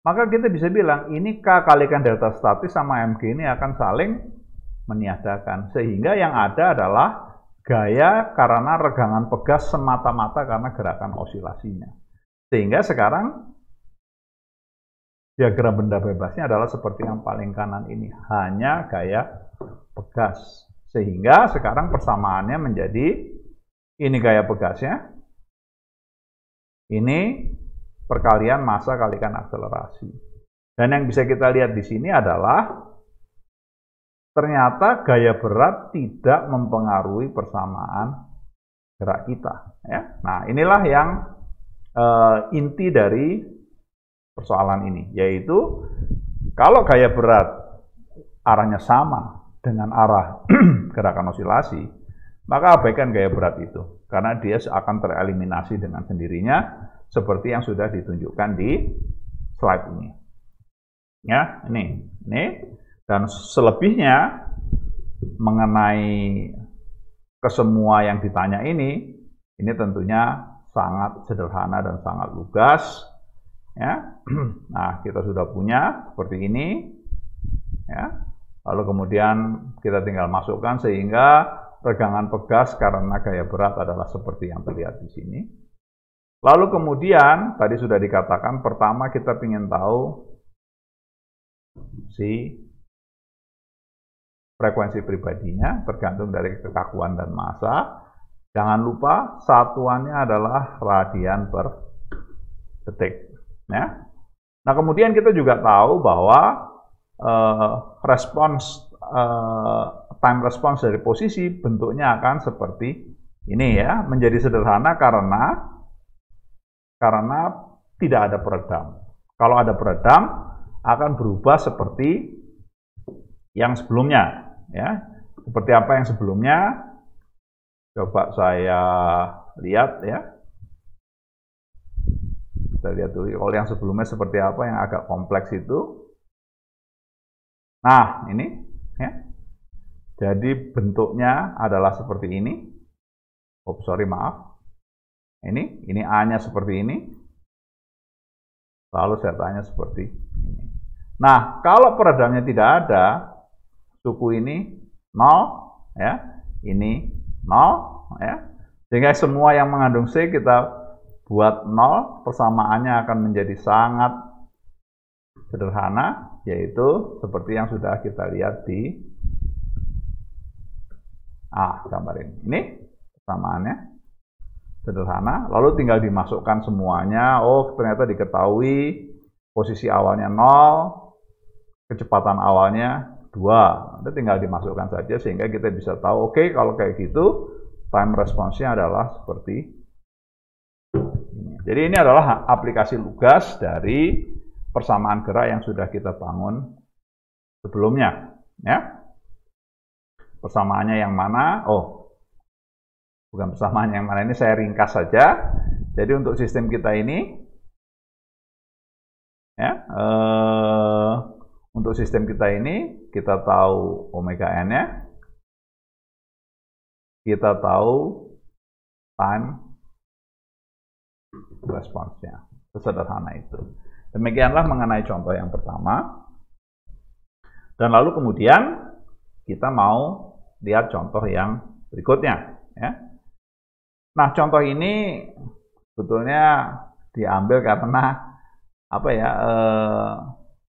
maka kita bisa bilang ini K kalikan delta statis sama MG ini akan saling meniadakan. Sehingga yang ada adalah gaya karena regangan pegas semata-mata karena gerakan osilasinya. Sehingga sekarang diagram benda bebasnya adalah seperti yang paling kanan ini. Hanya gaya pegas. Sehingga sekarang persamaannya menjadi ini gaya pegasnya, ini perkalian massa kalikan akselerasi. Dan yang bisa kita lihat di sini adalah ternyata gaya berat tidak mempengaruhi persamaan gerak kita. Ya. Nah, inilah yang inti dari persoalan ini, yaitu kalau gaya berat arahnya sama dengan arah gerakan osilasi, maka abaikan gaya berat itu, karena dia akan tereliminasi dengan sendirinya, seperti yang sudah ditunjukkan di slide ini. Ya, ini. Dan selebihnya mengenai kesemua yang ditanya ini tentunya sangat sederhana dan sangat lugas. Ya, nah kita sudah punya seperti ini. Ya. Lalu kemudian kita tinggal masukkan sehingga regangan pegas karena gaya berat adalah seperti yang terlihat di sini. Lalu kemudian tadi sudah dikatakan pertama kita ingin tahu si frekuensi pribadinya tergantung dari kekakuan dan massa. Jangan lupa satuannya adalah radian per detik. Ya. Nah kemudian kita juga tahu bahwa time response dari posisi bentuknya akan seperti ini ya, menjadi sederhana karena tidak ada peredam. Kalau ada peredam akan berubah seperti yang sebelumnya ya. Seperti apa yang sebelumnya? Coba saya lihat ya. Kita lihat dulu kalau yang sebelumnya seperti apa, yang agak kompleks itu. Nah, ini ya. Jadi bentuknya adalah seperti ini. Oh, sorry, maaf. Ini A-nya seperti ini. Lalu Z-nya seperti ini. Nah, kalau peredamnya tidak ada, suku ini 0 ya. Ini 0 ya. Sehingga semua yang mengandung C kita buat 0, persamaannya akan menjadi sangat sederhana, yaitu seperti yang sudah kita lihat di gambar ini. Ini persamaannya sederhana, lalu tinggal dimasukkan semuanya. Oh, ternyata diketahui posisi awalnya 0, kecepatan awalnya 2. Itu tinggal dimasukkan saja sehingga kita bisa tahu, oke, kalau kayak gitu time response-nya adalah seperti ini. Jadi ini adalah aplikasi lugas dari persamaan gerak yang sudah kita bangun sebelumnya, ya. Persamaannya yang mana? Oh, bukan persamaan yang mana, ini saya ringkas saja. Jadi untuk sistem kita ini, ya, untuk sistem kita ini kita tahu omega n-nya, kita tahu time response-nya, sesederhana itu. Demikianlah mengenai contoh yang pertama. Dan lalu kemudian kita mau lihat contoh yang berikutnya. Ya. Nah, contoh ini sebetulnya diambil karena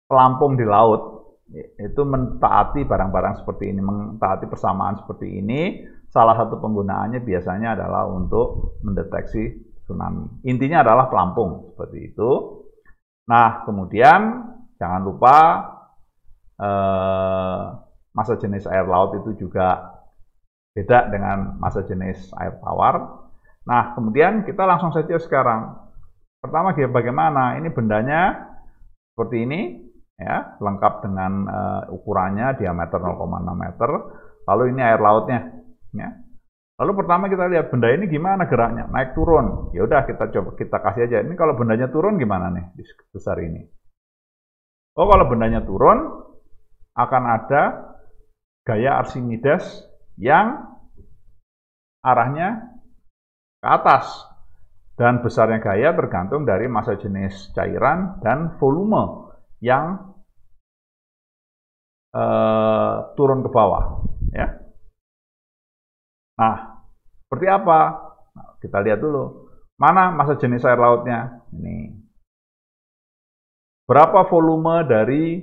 pelampung di laut itu mentaati barang-barang seperti ini, mentaati persamaan seperti ini. Salah satu penggunaannya biasanya adalah untuk mendeteksi tsunami. Intinya adalah pelampung seperti itu. Nah, kemudian jangan lupa massa jenis air laut itu juga beda dengan massa jenis air tawar. Nah, kemudian kita langsung saja sekarang. Pertama, bagaimana? Ini bendanya seperti ini, ya, lengkap dengan ukurannya, diameter 0,6 meter. Lalu ini air lautnya. Ya. Lalu pertama kita lihat benda ini gimana geraknya, naik turun. Ya udah kita coba kita kasih aja. Ini kalau bendanya turun gimana nih di besar ini? Oh, kalau bendanya turun akan ada gaya Archimedes yang arahnya ke atas. Dan besarnya gaya tergantung dari massa jenis cairan dan volume yang turun ke bawah. Ya. Nah, seperti apa? Nah, kita lihat dulu. Mana massa jenis air lautnya? Ini. Berapa volume dari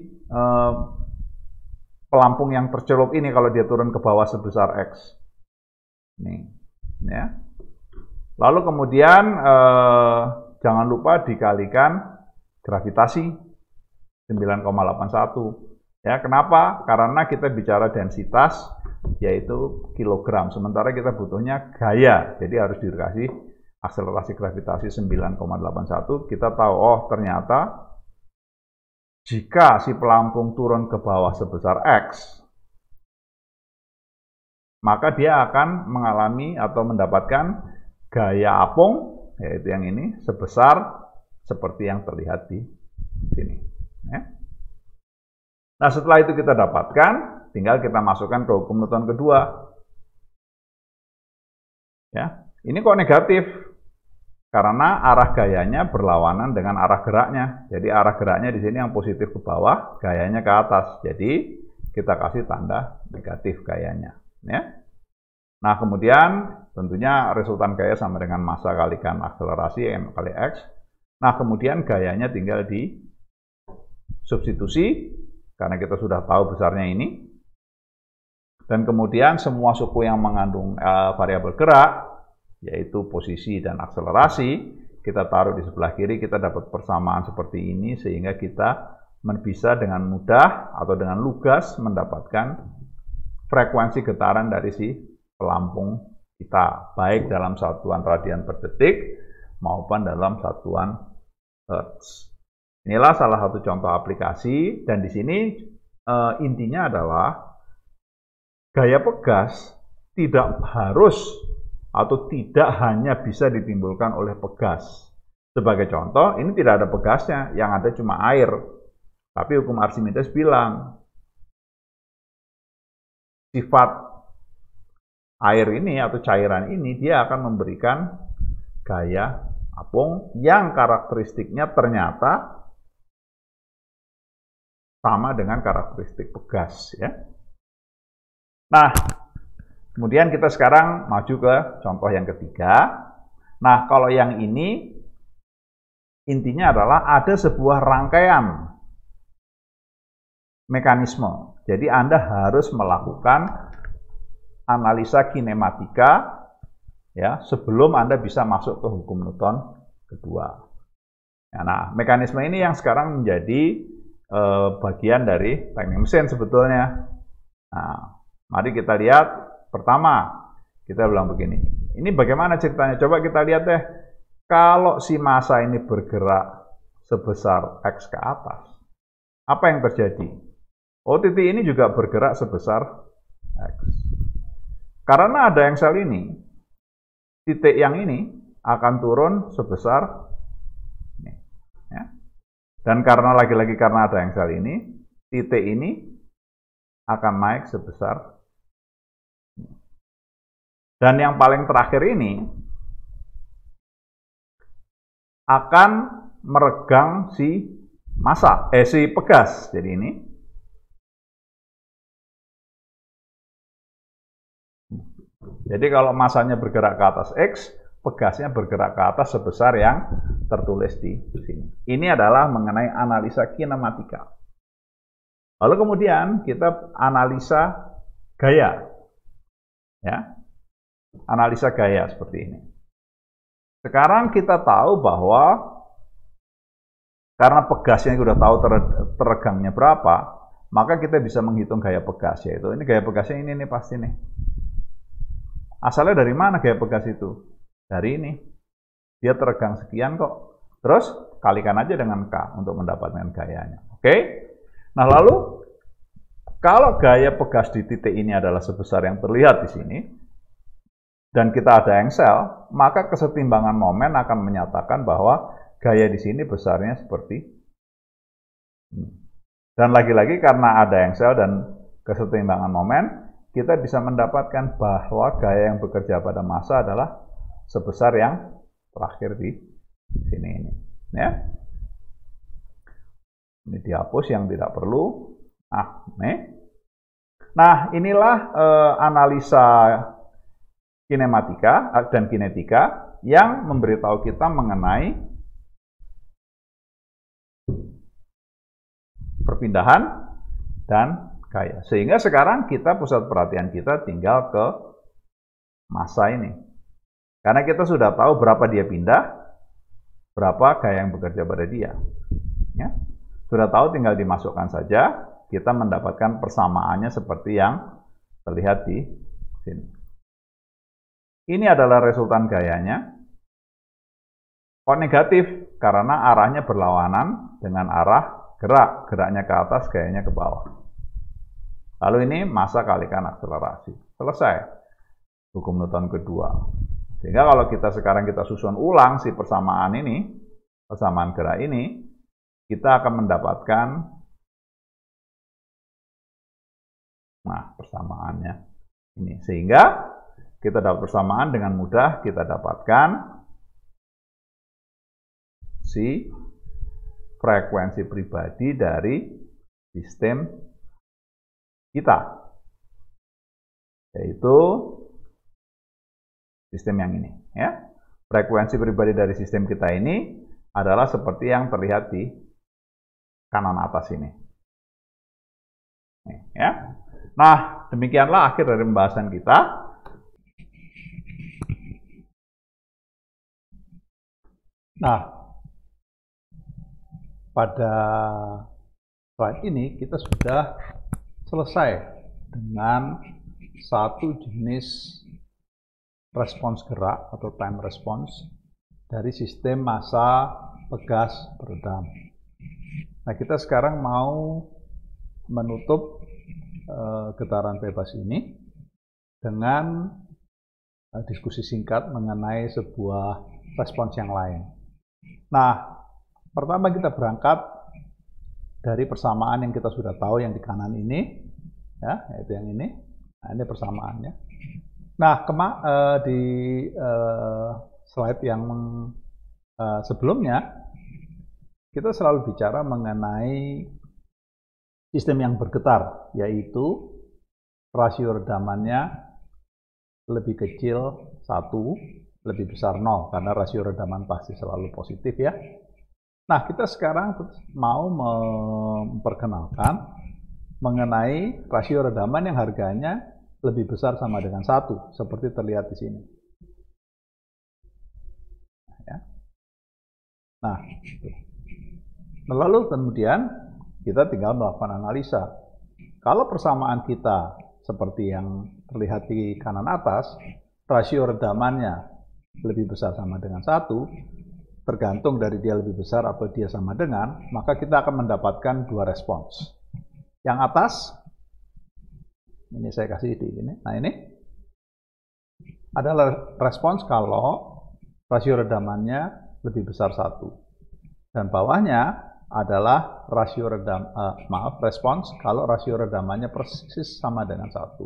pelampung yang tercelup ini kalau dia turun ke bawah sebesar X? Ini. Ya. Lalu kemudian jangan lupa dikalikan gravitasi 9,81. Ya, kenapa? Karena kita bicara densitas yaitu kilogram, sementara kita butuhnya gaya. Jadi harus dikasih akselerasi gravitasi 9,81. Kita tahu, oh ternyata jika si pelampung turun ke bawah sebesar X, maka dia akan mengalami atau mendapatkan gaya apung, yaitu yang ini, sebesar seperti yang terlihat di sini. Ya. Nah, setelah itu kita dapatkan, tinggal kita masukkan ke hukum Newton kedua. Ya, ini kok negatif? Karena arah gayanya berlawanan dengan arah geraknya. Jadi arah geraknya di sini yang positif ke bawah, gayanya ke atas. Jadi kita kasih tanda negatif gayanya. Ya. Nah, kemudian tentunya resultan gaya sama dengan massa kalikan akselerasi m kali x. Nah, kemudian gayanya tinggal di substitusi karena kita sudah tahu besarnya ini. Dan kemudian semua suku yang mengandung variabel gerak, yaitu posisi dan akselerasi, kita taruh di sebelah kiri, kita dapat persamaan seperti ini, sehingga kita bisa dengan mudah atau dengan lugas mendapatkan frekuensi getaran dari si pelampung kita, baik dalam satuan radian per detik maupun dalam satuan hertz. Inilah salah satu contoh aplikasi, dan di sini intinya adalah gaya pegas tidak harus atau tidak hanya bisa ditimbulkan oleh pegas. Sebagai contoh, ini tidak ada pegasnya, yang ada cuma air. Tapi hukum Archimedes bilang, sifat air ini atau cairan ini, dia akan memberikan gaya apung yang karakteristiknya ternyata sama dengan karakteristik pegas. Ya. Nah, kemudian kita sekarang maju ke contoh yang ketiga. Nah, kalau yang ini intinya adalah ada sebuah rangkaian mekanisme. Jadi Anda harus melakukan analisa kinematika ya sebelum Anda bisa masuk ke hukum Newton kedua. Nah, mekanisme ini yang sekarang menjadi bagian dari teknik mesin sebetulnya. Nah, mari kita lihat. Pertama, kita bilang begini. Ini bagaimana ceritanya? Coba kita lihat deh. Kalau si massa ini bergerak sebesar X ke atas, apa yang terjadi? Oh, titik ini juga bergerak sebesar X. Karena ada angsel ini, titik yang ini akan turun sebesar ini. Ya. Dan karena lagi-lagi karena ada angsel ini, titik ini akan naik sebesar ini. Dan yang paling terakhir ini akan meregang si massa, si pegas. Jadi ini. Jadi kalau massanya bergerak ke atas X, pegasnya bergerak ke atas sebesar yang tertulis di sini. Ini adalah mengenai analisa kinematika. Lalu kemudian kita analisa gaya. Ya. Analisa gaya seperti ini. Sekarang kita tahu bahwa karena pegasnya sudah tahu teregangnya berapa, maka kita bisa menghitung gaya pegas, yaitu ini gaya pegasnya ini nih pasti nih. Asalnya dari mana gaya pegas itu? Dari ini. Dia teregang sekian kok. Terus kalikan aja dengan K untuk mendapatkan gayanya. Oke? Nah, lalu kalau gaya pegas di titik ini adalah sebesar yang terlihat di sini, dan kita ada angsel, maka kesetimbangan momen akan menyatakan bahwa gaya di sini besarnya seperti ini. Dan lagi-lagi karena ada angsel dan kesetimbangan momen, kita bisa mendapatkan bahwa gaya yang bekerja pada massa adalah sebesar yang terakhir di sini ini. Ya. Ini dihapus yang tidak perlu. Nah, inilah analisa kinematika dan kinetika yang memberitahu kita mengenai perpindahan dan gaya. Sehingga sekarang kita pusat perhatian kita tinggal ke massa ini. Karena kita sudah tahu berapa dia pindah, berapa gaya yang bekerja pada dia. Ya. Sudah tahu, tinggal dimasukkan saja, kita mendapatkan persamaannya seperti yang terlihat di sini. Ini adalah resultan gayanya. Kok negatif? Karena arahnya berlawanan dengan arah gerak. Geraknya ke atas, gayanya ke bawah. Lalu ini massa kalikan akselerasi. Selesai. Hukum Newton kedua. Sehingga kalau sekarang kita susun ulang si persamaan ini, persamaan gerak ini, kita akan mendapatkan persamaannya ini. Sehingga kita dapat persamaan dengan mudah, kita dapatkan si frekuensi pribadi dari sistem kita, yaitu sistem yang ini. Ya. Frekuensi pribadi dari sistem kita ini adalah seperti yang terlihat di kanan atas ini. Ya. Nah, demikianlah akhir dari pembahasan kita. Nah, pada slide ini kita sudah selesai dengan satu jenis respons gerak atau time response dari sistem massa pegas peredam. Nah, kita sekarang mau menutup getaran bebas ini dengan diskusi singkat mengenai sebuah respons yang lain. Nah, pertama kita berangkat dari persamaan yang kita sudah tahu yang di kanan ini, ya, yaitu yang ini. Nah, ini persamaannya. Nah, di slide yang sebelumnya, kita selalu bicara mengenai sistem yang bergetar, yaitu rasio redamannya lebih kecil 1, lebih besar 0, karena rasio redaman pasti selalu positif ya. Nah, kita sekarang mau memperkenalkan mengenai rasio redaman yang harganya lebih besar sama dengan 1, seperti terlihat di sini. Nah, lalu kemudian kita tinggal melakukan analisa. Kalau persamaan kita seperti yang terlihat di kanan atas, rasio redamannya lebih besar sama dengan 1, tergantung dari dia lebih besar atau dia sama dengan, maka kita akan mendapatkan dua respons. Yang atas, ini saya kasih di ini. Nah, ini adalah respons kalau rasio redamannya lebih besar 1. Dan bawahnya adalah respons kalau rasio redamannya persis sama dengan 1.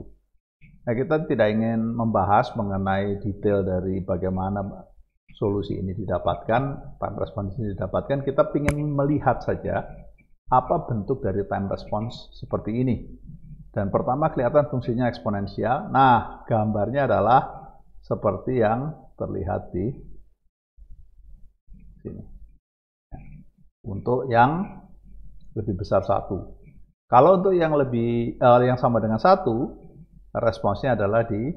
Nah, kita tidak ingin membahas mengenai detail dari bagaimana solusi ini didapatkan, time response ini didapatkan. Kita ingin melihat saja apa bentuk dari time response seperti ini. Dan pertama kelihatan fungsinya eksponensial. Nah, gambarnya adalah seperti yang terlihat di sini. Untuk yang lebih besar 1. Kalau untuk yang yang sama dengan 1, responsnya adalah di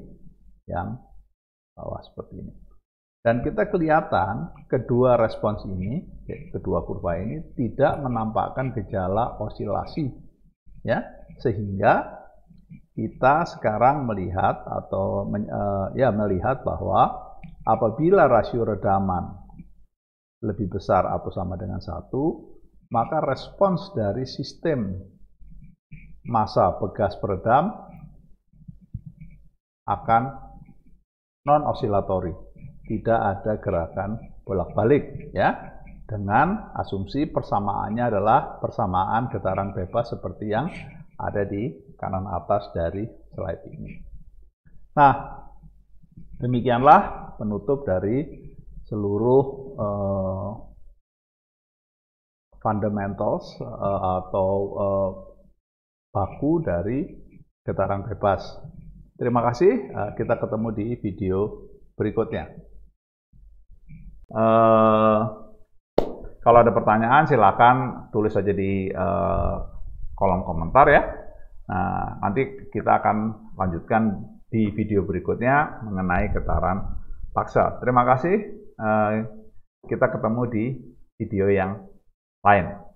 yang bawah seperti ini. Dan kita kelihatan kedua respons ini, kedua kurva ini tidak menampakkan gejala osilasi, ya, sehingga kita sekarang melihat melihat bahwa apabila rasio redaman lebih besar atau sama dengan 1, maka respons dari sistem massa pegas peredam akan non-osilatori, tidak ada gerakan bolak-balik, ya, dengan asumsi persamaannya adalah persamaan getaran bebas seperti yang ada di kanan atas dari slide ini. Nah, demikianlah penutup dari seluruh fundamentals atau baku dari getaran bebas. Terima kasih, kita ketemu di video berikutnya. Kalau ada pertanyaan silakan tulis saja di kolom komentar ya. Nah, nanti kita akan lanjutkan di video berikutnya mengenai getaran paksa. Terima kasih, kita ketemu di video yang lain.